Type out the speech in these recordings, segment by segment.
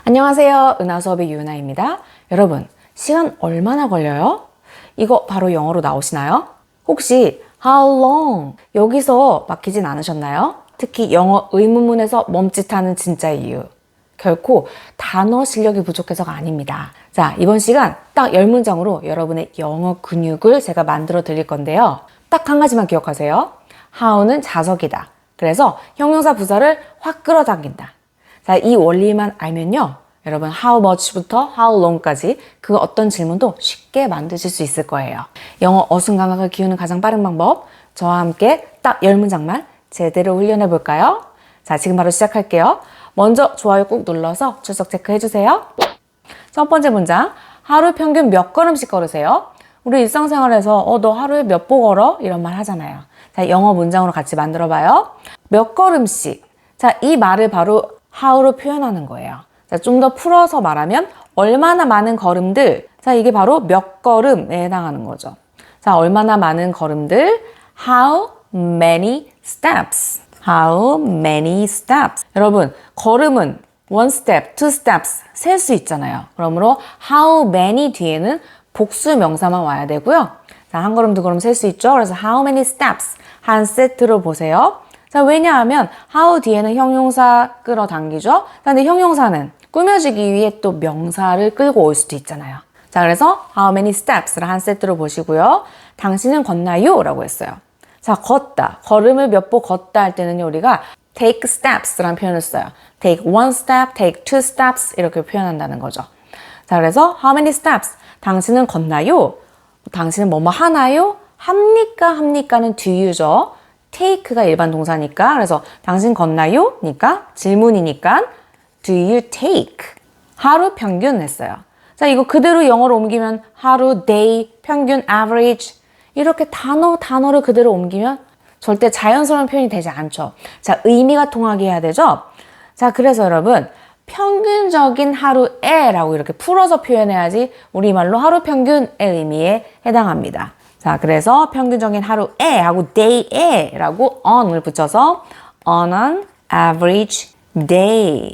안녕하세요. 은하수업의 유은하입니다. 여러분, 시간 얼마나 걸려요? 이거 바로 영어로 나오시나요? 혹시 how long 여기서 막히진 않으셨나요? 특히 영어 의문문에서 멈칫하는 진짜 이유. 결코 단어 실력이 부족해서가 아닙니다. 자, 이번 시간 딱 10문장으로 여러분의 영어 근육을 제가 만들어 드릴 건데요. 딱 한 가지만 기억하세요. how는 자석이다. 그래서 형용사 부사를 확 끌어당긴다. 자, 이 원리만 알면요. 여러분 how much부터 how long까지 그 어떤 질문도 쉽게 만드실 수 있을 거예요. 영어 어순감각을 키우는 가장 빠른 방법. 저와 함께 딱 10문장만 제대로 훈련해 볼까요? 자, 지금 바로 시작할게요. 먼저 좋아요 꾹 눌러서 출석 체크 해주세요. 첫 번째 문장. 하루 평균 몇 걸음씩 걸으세요? 우리 일상생활에서 너 하루에 몇 보 걸어? 이런 말 하잖아요. 자, 영어 문장으로 같이 만들어 봐요. 몇 걸음씩. 자, 이 말을 바로 how로 표현하는 거예요. 자, 좀 더 풀어서 말하면 얼마나 많은 걸음들. 자, 이게 바로 몇 걸음에 해당하는 거죠. 자, 얼마나 많은 걸음들. How many steps? How many steps? 여러분, 걸음은 one step, two steps 셀 수 있잖아요. 그러므로 how many 뒤에는 복수 명사만 와야 되고요. 자, 한 걸음 두 걸음 셀 수 있죠. 그래서 how many steps 한 세트로 보세요. 자, 왜냐하면 how 뒤에는 형용사 끌어당기죠. 근데 형용사는 꾸며주기 위해 또 명사를 끌고 올 수도 있잖아요. 자, 그래서 how many steps를 한 세트로 보시고요. 당신은 걷나요? 라고 했어요. 자, 걷다. 걸음을 몇 보 걷다 할 때는요, 우리가 take steps라는 표현을 써요. take one step, take two steps 이렇게 표현한다는 거죠. 자, 그래서 how many steps? 당신은 걷나요? 당신은 뭐뭐 하나요? 합니까는 do you죠. take가 일반 동사니까 그래서 당신 걷나요? 니까 질문이니까 do you take? 하루 평균 했어요. 자, 이거 그대로 영어로 옮기면 하루, day, 평균, average 이렇게 단어를 그대로 옮기면 절대 자연스러운 표현이 되지 않죠. 자, 의미가 통하게 해야 되죠. 자, 그래서 여러분 평균적인 하루에 라고 이렇게 풀어서 표현해야지 우리말로 하루 평균의 의미에 해당합니다. 자, 그래서 평균적인 하루에 하고 day에 라고 on을 붙여서 on an average day.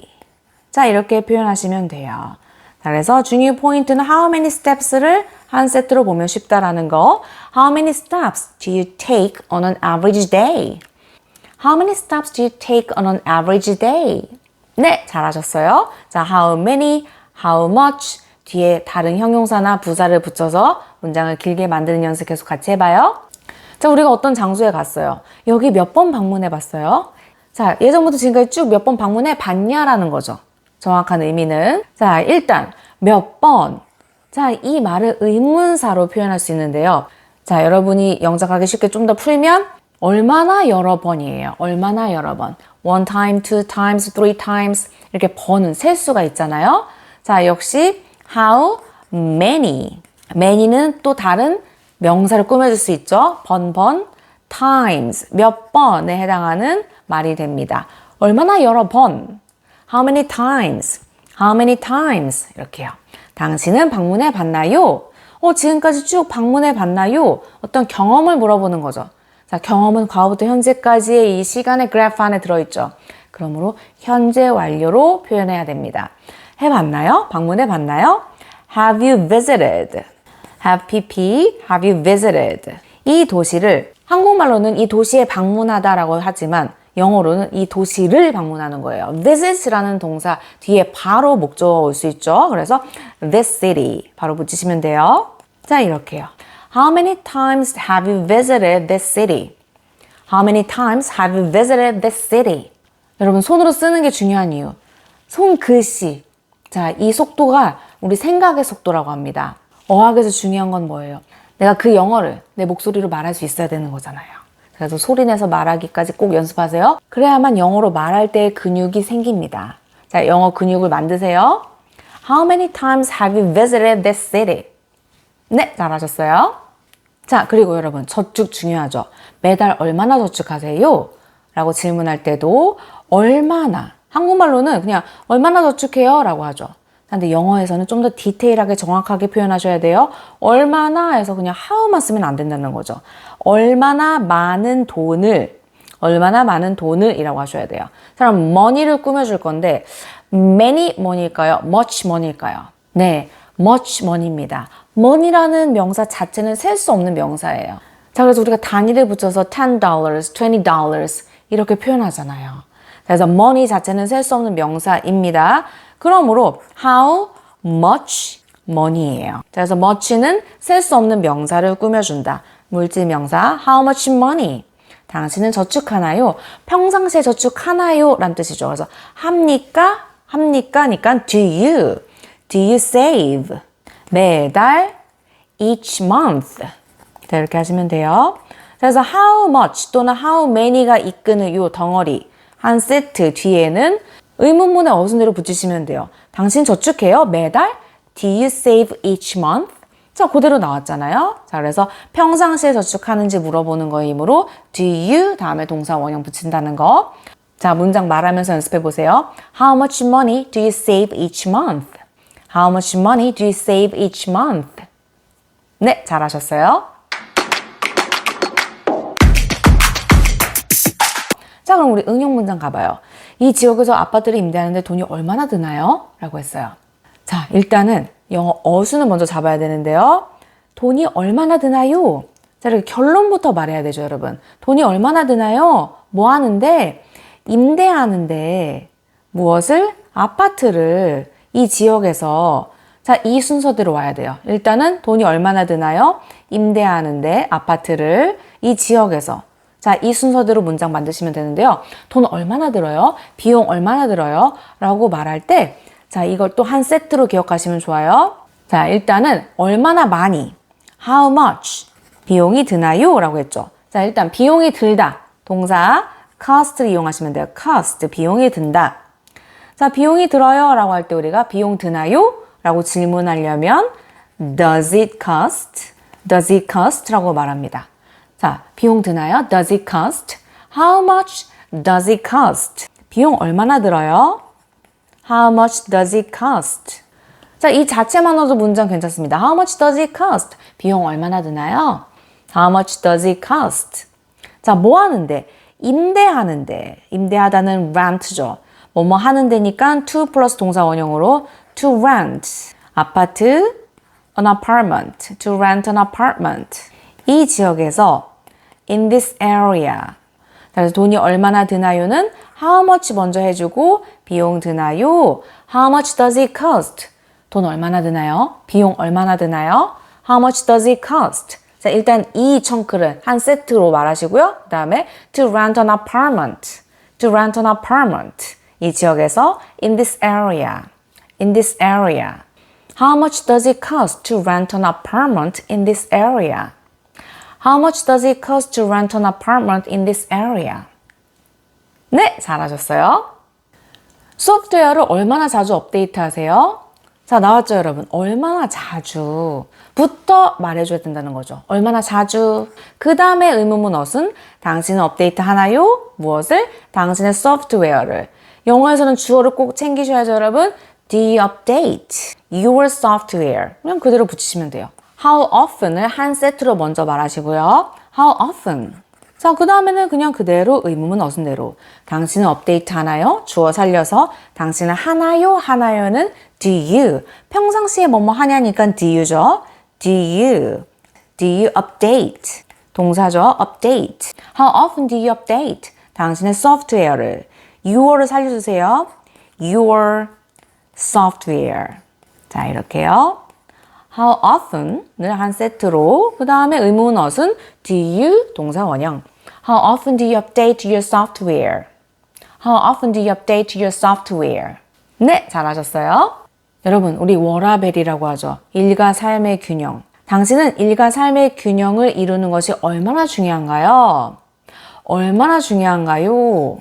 자, 이렇게 표현하시면 돼요. 자, 그래서 중요 포인트는 how many steps를 한 세트로 보면 쉽다라는 거. How many steps do you take on an average day? How many steps do you take on an average day? 네, 잘하셨어요. 자, how many, how much 뒤에 다른 형용사나 부사를 붙여서 문장을 길게 만드는 연습 계속 같이 해봐요. 자, 우리가 어떤 장소에 갔어요. 여기 몇 번 방문해 봤어요? 자, 예전부터 지금까지 쭉 몇 번 방문해 봤냐라는 거죠. 정확한 의미는. 자, 일단 몇 번. 자, 이 말을 의문사로 표현할 수 있는데요. 자, 여러분이 영작하기 쉽게 좀 더 풀면 얼마나 여러 번이에요. 얼마나 여러 번. one time, two times, three times 이렇게 번은 셀 수가 있잖아요. 자, 역시 how many. many는 또 다른 명사를 꾸며줄 수 있죠. 번, times, 몇 번에 해당하는 말이 됩니다. 얼마나 여러 번. How many times? How many times? 이렇게요. 당신은 방문해 봤나요? 지금까지 쭉 방문해 봤나요? 어떤 경험을 물어보는 거죠. 자, 경험은 과거부터 현재까지의 이 시간의 그래프 안에 들어있죠. 그러므로 현재 완료로 표현해야 됩니다. 해봤나요? 방문해 봤나요? Have you visited? Have pp, have you visited? 이 도시를 한국말로는 이 도시에 방문하다라고 하지만 영어로는 이 도시를 방문하는 거예요. visit라는 동사 뒤에 바로 목적어가 올 수 있죠. 그래서 this city 바로 붙이시면 돼요. 자, 이렇게요. How many times have you visited this city? How many times have you visited this city? 여러분, 손으로 쓰는 게 중요한 이유. 손글씨. 자, 이 속도가 우리 생각의 속도라고 합니다. 어학에서 중요한 건 뭐예요? 내가 그 영어를 내 목소리로 말할 수 있어야 되는 거잖아요. 그래서 소리내서 말하기까지 꼭 연습하세요. 그래야만 영어로 말할 때 근육이 생깁니다. 자, 영어 근육을 만드세요. How many times have you visited this city? 네, 잘하셨어요. 자, 그리고 여러분, 저축 중요하죠. 매달 얼마나 저축하세요? 라고 질문할 때도 얼마나, 한국말로는 그냥 얼마나 저축해요? 라고 하죠. 근데 영어에서는 좀 더 디테일하게 정확하게 표현하셔야 돼요. 얼마나 해서 그냥 how만 쓰면 안 된다는 거죠. 얼마나 많은 돈을 이라고 하셔야 돼요. 사람 money를 꾸며줄 건데 many money일까요? much money일까요? 네, much money입니다. money라는 명사 자체는 셀 수 없는 명사예요. 자, 그래서 우리가 단위를 붙여서 $10, $20 이렇게 표현하잖아요. 그래서 money 자체는 셀 수 없는 명사입니다. 그러므로 how much money예요. 그래서 much는 셀 수 없는 명사를 꾸며준다. 물질 명사 how much money. 당신은 저축하나요? 평상시에 저축하나요? 라는 뜻이죠. 그래서 합니까? 합니까?니까 do you? Do you save? 매달 each month. 자, 이렇게 하시면 돼요. 그래서 how much 또는 how many가 이끄는 이 덩어리 한 세트 뒤에는 의문문의 어순대로 붙이시면 돼요. 당신 저축해요? 매달? Do you save each month? 자, 그대로 나왔잖아요. 자, 그래서 평상시에 저축하는지 물어보는 거이므로 do you 다음에 동사 원형 붙인다는 거. 자, 문장 말하면서 연습해 보세요. How much money do you save each month? How much money do you save each month? 네, 잘하셨어요. 자, 그럼 우리 응용 문장 가봐요. 이 지역에서 아파트를 임대하는데 돈이 얼마나 드나요? 라고 했어요. 자, 일단은 영어 어순을 먼저 잡아야 되는데요. 돈이 얼마나 드나요? 자, 이렇게 결론부터 말해야 되죠, 여러분. 돈이 얼마나 드나요? 뭐 하는데? 임대하는데 무엇을? 아파트를 이 지역에서 자, 이 순서대로 와야 돼요. 일단은 돈이 얼마나 드나요? 임대하는데 아파트를 이 지역에서 자, 이 순서대로 문장 만드시면 되는데요. 돈 얼마나 들어요? 비용 얼마나 들어요? 라고 말할 때 자, 이걸 또 한 세트로 기억하시면 좋아요. 자, 일단은 얼마나 많이 how much 비용이 드나요? 라고 했죠. 자, 일단 비용이 들다 동사 cost를 이용하시면 돼요. cost 비용이 든다. 자, 비용이 들어요 라고 할 때 우리가 비용 드나요? 라고 질문하려면 does it cost? does it cost? 라고 말합니다. 자, 비용 드나요? Does it cost? How much does it cost? 비용 얼마나 들어요? How much does it cost? 자, 이 자체만으로도 문장 괜찮습니다. How much does it cost? 비용 얼마나 드나요? How much does it cost? 자, 뭐 하는데? 임대하는데. 임대하다는 rent죠. 뭐뭐 하는 데니까 to 플러스 동사 원형으로 to rent. 아파트, an apartment. To rent an apartment. 이 지역에서 in this area. 그래서 돈이 얼마나 드나요는 how much 먼저 해주고 비용 드나요? How much does it cost? 돈 얼마나 드나요? 비용 얼마나 드나요? How much does it cost? 자, 일단 이 청크를 한 세트로 말하시고요. 그 다음에 to rent an apartment. To rent an apartment. 이 지역에서 in this area. In this area. How much does it cost to rent an apartment in this area? How much does it cost to rent an apartment in this area? 네, 잘하셨어요. 소프트웨어를 얼마나 자주 업데이트 하세요? 자, 나왔죠, 여러분? 얼마나 자주부터 말해줘야 된다는 거죠. 얼마나 자주. 그 다음에 의문문 어순. 당신은 업데이트 하나요? 무엇을? 당신의 소프트웨어를. 영어에서는 주어를 꼭 챙기셔야죠, 여러분. Do you update your software? 그냥 그대로 붙이시면 돼요. How often을 한 세트로 먼저 말하시고요. How often. 자, 그 다음에는 그냥 그대로 의문문 어순대로. 당신은 업데이트 하나요? 주어 살려서 당신은 하나요? 하나요는 do you. 평상시에 뭐뭐 하냐니까 do you죠. Do you. Do you update. 동사죠. update. How often do you update? 당신의 소프트웨어를. your를 살려주세요. your software. 자, 이렇게요. How often을 한 세트로 그 다음에 의문 어순 do you 동사 원형. How often do you update your software? How often do you update your software? 네, 잘하셨어요. 여러분, 우리 워라벨이라고 하죠. 일과 삶의 균형. 당신은 일과 삶의 균형을 이루는 것이 얼마나 중요한가요? 얼마나 중요한가요?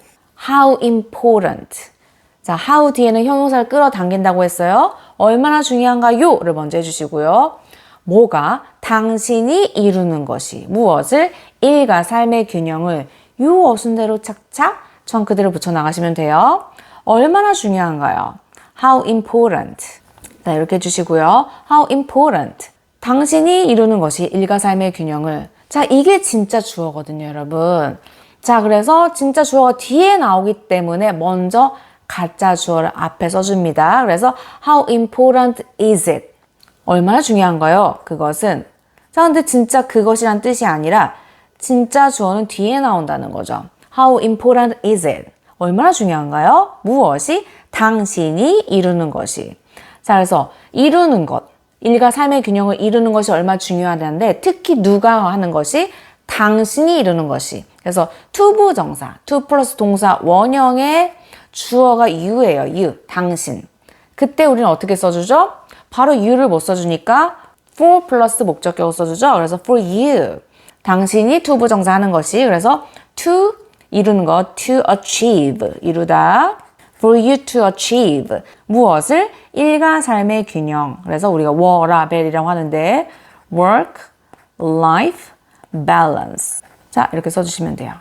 How important. 자, how 뒤에는 형용사를 끌어당긴다고 했어요. 얼마나 중요한가요?를 먼저 해주시고요. 뭐가 당신이 이루는 것이 무엇을 일과 삶의 균형을 요 어순대로 착착 전 그대로 붙여나가시면 돼요. 얼마나 중요한가요? How important. 자, 이렇게 해주시고요. How important. 당신이 이루는 것이 일과 삶의 균형을. 자, 이게 진짜 주어거든요, 여러분. 자, 그래서 진짜 주어가 뒤에 나오기 때문에 먼저 가짜 주어를 앞에 써줍니다. 그래서 how important is it? 얼마나 중요한가요? 그것은. 자, 근데 진짜 그것이란 뜻이 아니라 진짜 주어는 뒤에 나온다는 거죠. How important is it? 얼마나 중요한가요? 무엇이? 당신이 이루는 것이. 자, 그래서 이루는 것. 일과 삶의 균형을 이루는 것이 얼마나 중요하다는데 특히 누가 하는 것이? 당신이 이루는 것이. 그래서 투부정사, to 플러스 동사 원형의 주어가 you예요. you, 당신. 그때 우리는 어떻게 써주죠? 바로 you를 못 써주니까 for 플러스 목적격을 써주죠. 그래서 for you. 당신이 투부정사 하는 것이. 그래서 to 이루는 것, to achieve. 이루다. for you to achieve. 무엇을? 일과 삶의 균형. 그래서 우리가 워라벨이라고 하는데 work, life, balance. 자, 이렇게 써주시면 돼요.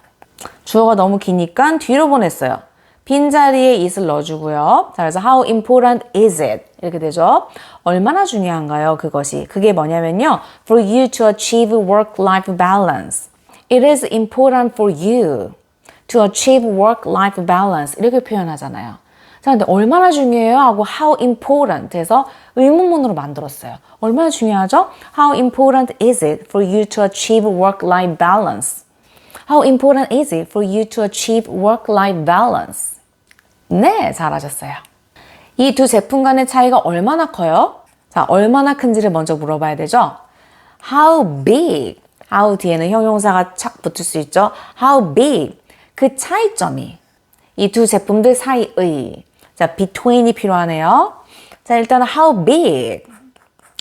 주어가 너무 기니까 뒤로 보냈어요. 빈자리에 it을 넣어주고요. 자, 그래서 how important is it? 이렇게 되죠. 얼마나 중요한가요? 그것이. 그게 뭐냐면요. For you to achieve work-life balance. It is important for you to achieve work-life balance. 이렇게 표현하잖아요. 자, 근데 얼마나 중요해요? 하고 how important 해서 의문문으로 만들었어요. 얼마나 중요하죠? How important is it for you to achieve work-life balance? How important is it for you to achieve work-life balance? 네, 잘하셨어요. 이 두 제품 간의 차이가 얼마나 커요? 자, 얼마나 큰지를 먼저 물어봐야 되죠? How big? how 뒤에는 형용사가 착 붙을 수 있죠? How big? 그 차이점이 이 두 제품들 사이의 자, between이 필요하네요. 자, 일단은 how big?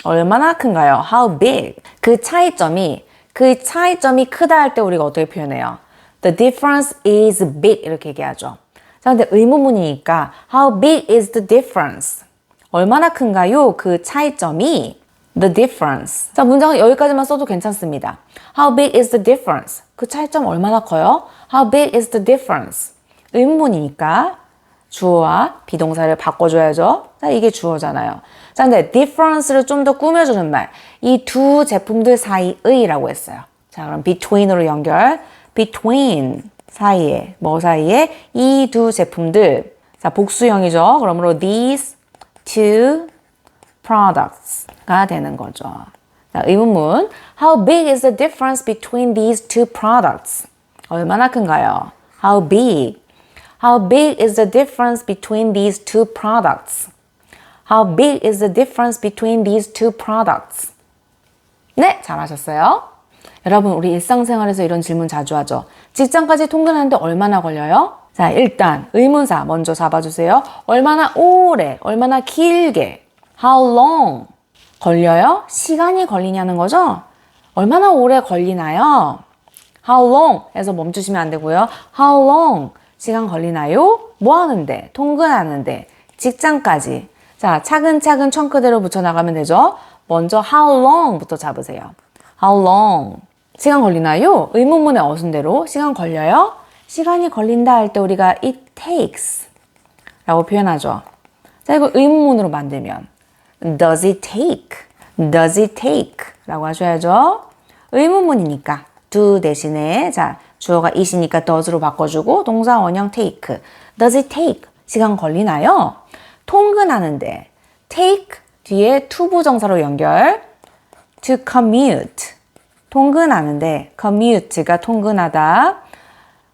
얼마나 큰가요? How big? 그 차이점이 크다 할 때 우리가 어떻게 표현해요? The difference is big 이렇게 얘기하죠. 자, 근데 의문문이니까 how big is the difference? 얼마나 큰가요? 그 차이점이 the difference. 자, 문장은 여기까지만 써도 괜찮습니다. How big is the difference? 그 차이점 얼마나 커요? How big is the difference? 의문문이니까 주어와 비동사를 바꿔줘야죠. 자, 이게 주어잖아요. 자, 근데 difference를 좀 더 꾸며주는 말. 이 두 제품들 사이의라고 했어요. 자, 그럼 between으로 연결. between 사이에, 뭐 사이에? 이 두 제품들. 자, 복수형이죠. 그러므로 these two products가 되는 거죠. 자, 의문문. How big is the difference between these two products? 얼마나 큰가요? How big? How big is the difference between these two products? How big is the difference between these two products? 네, 잘하셨어요. 여러분, 우리 일상생활에서 이런 질문 자주 하죠. 직장까지 통근하는데 얼마나 걸려요? 자, 일단 의문사 먼저 잡아주세요. 얼마나 오래, 얼마나 길게. How long? 걸려요? 시간이 걸리냐는 거죠? 얼마나 오래 걸리나요? How long? 해서 멈추시면 안 되고요. How long? 시간 걸리나요? 뭐 하는데? 통근하는데. 직장까지. 자, 차근차근 청크대로 붙여나가면 되죠. 먼저 how long부터 잡으세요. How long? 시간 걸리나요? 의문문의 어순대로 시간 걸려요? 시간이 걸린다 할 때 우리가 it takes 라고 표현하죠. 자, 이거 의문문으로 만들면 does it take? does it take? 라고 하셔야죠. 의문문이니까 do 대신에 자, 주어가 it이니까 does로 바꿔주고 동사 원형 take. does it take? 시간 걸리나요? 통근하는데 take 뒤에 투부정사로 연결 to commute 통근하는데 commute가 통근하다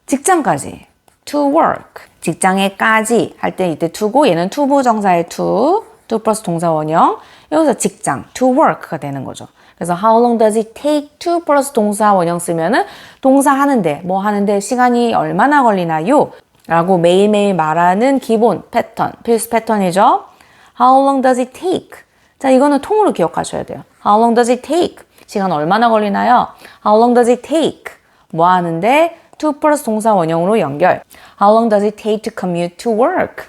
직장까지 to work 직장에까지 할 때 이때 to고 얘는 투부정사의 to 플러스 동사 원형 여기서 직장 to work가 되는 거죠. 그래서 how long does it take to 플러스 동사 원형 쓰면은 동사 하는데 뭐 하는데 시간이 얼마나 걸리나요? 라고 매일매일 말하는 기본 패턴, 필수 패턴이죠. How long does it take? 자, 이거는 통으로 기억하셔야 돼요. How long does it take? 시간 얼마나 걸리나요? How long does it take? 뭐 하는데? to 플러스 동사 원형으로 연결. How long does it take to commute to work?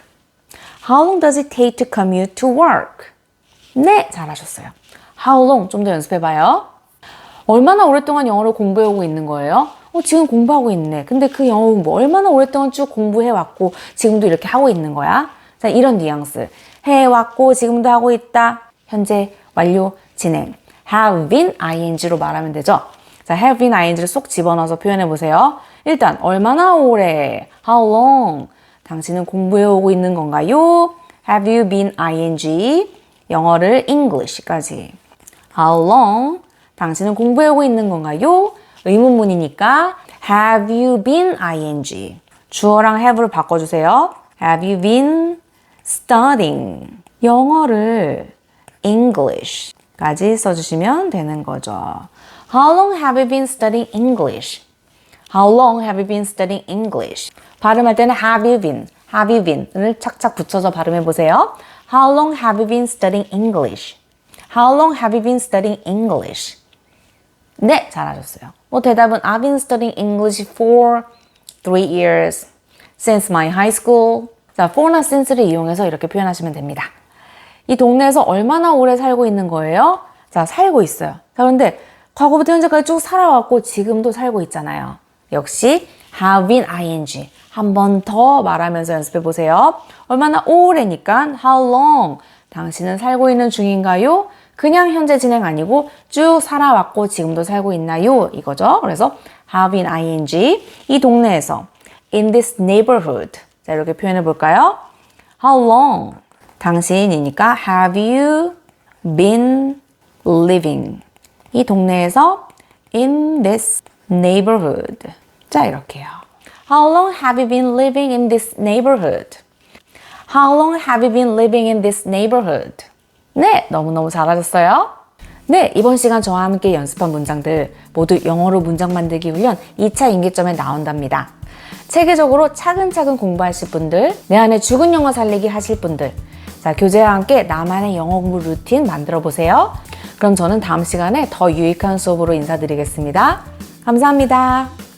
How long does it take to commute to work? 네, 잘하셨어요. How long? 좀 더 연습해봐요. 얼마나 오랫동안 영어를 공부해오고 있는 거예요? 지금 공부하고 있네. 근데 그 영어 공부 얼마나 오랫동안 쭉 공부해왔고 지금도 이렇게 하고 있는 거야? 자, 이런 뉘앙스. 해왔고 지금도 하고 있다. 현재 완료 진행. have been ing로 말하면 되죠. 자, have been ing를 쏙 집어넣어서 표현해 보세요. 일단 얼마나 오래? how long? 당신은 공부해 오고 있는 건가요? Have you been ing? 영어를 English까지. How long? 당신은 공부해 오고 있는 건가요? 의문문이니까 Have you been ing? 주어랑 have를 바꿔주세요. Have you been studying? 영어를 English까지 써주시면 되는 거죠. How long have you been studying English? How long have you been studying English? 발음할 때는 have you been을 착착 붙여서 발음해 보세요. How long have you been studying English? How long have you been studying English? 네, 잘하셨어요. 뭐 대답은 I've been studying English for 3 years since my high school. 자, for나 since를 이용해서 이렇게 표현하시면 됩니다. 이 동네에서 얼마나 오래 살고 있는 거예요? 자, 살고 있어요. 자, 그런데 과거부터 현재까지 쭉 살아왔고 지금도 살고 있잖아요. 역시 have been ing. 한 번 더 말하면서 연습해 보세요. 얼마나 오래니까 how long. 당신은 살고 있는 중인가요? 그냥 현재 진행 아니고 쭉 살아왔고 지금도 살고 있나요? 이거죠. 그래서 have been ing. 이 동네에서 in this neighborhood. 자, 이렇게 표현해 볼까요? How long? 당신이니까 have you been living? 이 동네에서 in this neighborhood. 자, 이렇게요. How long have you been living in this neighborhood? How long have you been living in this neighborhood? 네, 너무너무 잘하셨어요. 네, 이번 시간 저와 함께 연습한 문장들 모두 영어로 문장 만들기 훈련 2차 임기점에 나온답니다. 체계적으로 차근차근 공부하실 분들, 내 안에 죽은 영어 살리기 하실 분들, 자, 교재와 함께 나만의 영어 공부 루틴 만들어 보세요. 그럼 저는 다음 시간에 더 유익한 수업으로 인사드리겠습니다. 감사합니다.